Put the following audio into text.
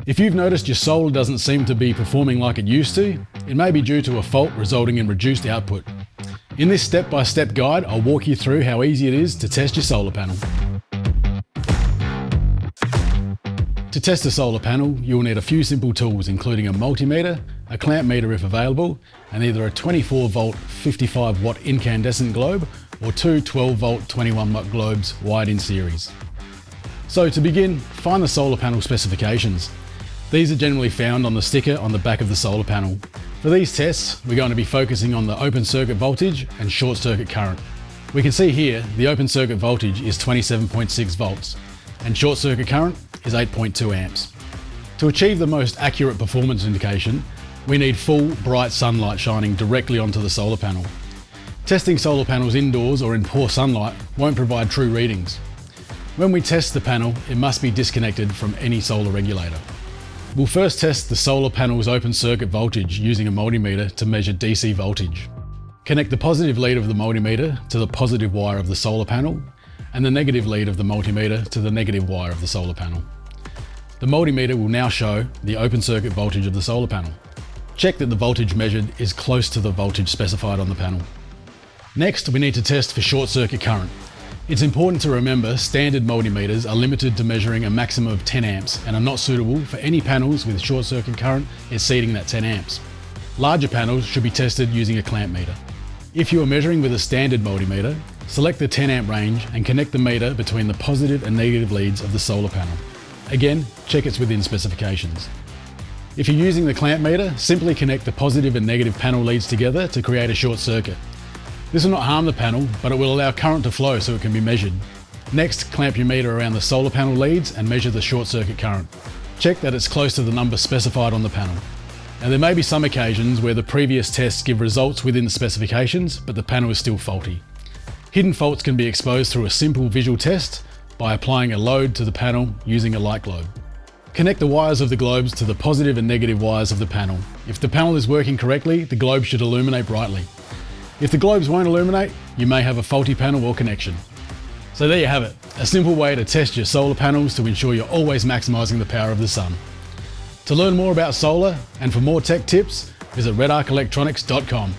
If you've noticed your solar doesn't seem to be performing like it used to, it may be due to a fault resulting in reduced output. In this step-by-step guide, I'll walk you through how easy it is to test your solar panel. To test a solar panel, you'll need a few simple tools, including a multimeter, a clamp meter if available, and either a 24 volt 55 watt incandescent globe or two 12 volt 21 watt globes wired in series. So to begin, find the solar panel specifications. These are generally found on the sticker on the back of the solar panel. For these tests, we're going to be focusing on the open circuit voltage and short circuit current. We can see here the open circuit voltage is 27.6 volts and short circuit current is 8.2 amps. To achieve the most accurate performance indication, we need full, bright sunlight shining directly onto the solar panel. Testing solar panels indoors or in poor sunlight won't provide true readings. When we test the panel, it must be disconnected from any solar regulator. We'll first test the solar panel's open circuit voltage using a multimeter to measure DC voltage. Connect the positive lead of the multimeter to the positive wire of the solar panel and the negative lead of the multimeter to the negative wire of the solar panel. The multimeter will now show the open circuit voltage of the solar panel. Check that the voltage measured is close to the voltage specified on the panel. Next, we need to test for short circuit current. It's important to remember standard multimeters are limited to measuring a maximum of 10 amps and are not suitable for any panels with short circuit current exceeding that 10 amps. Larger panels should be tested using a clamp meter. If you are measuring with a standard multimeter, select the 10 amp range and connect the meter between the positive and negative leads of the solar panel. Again, check it's within specifications. If you're using the clamp meter, simply connect the positive and negative panel leads together to create a short circuit. This will not harm the panel, but it will allow current to flow so it can be measured. Next, clamp your meter around the solar panel leads and measure the short circuit current. Check that it's close to the number specified on the panel. Now there may be some occasions where the previous tests give results within the specifications, but the panel is still faulty. Hidden faults can be exposed through a simple visual test by applying a load to the panel using a light globe. Connect the wires of the globes to the positive and negative wires of the panel. If the panel is working correctly, the globe should illuminate brightly. If the globes won't illuminate, you may have a faulty panel or connection. So there you have it, a simple way to test your solar panels to ensure you're always maximising the power of the sun. To learn more about solar and for more tech tips, visit redarcelectronics.com.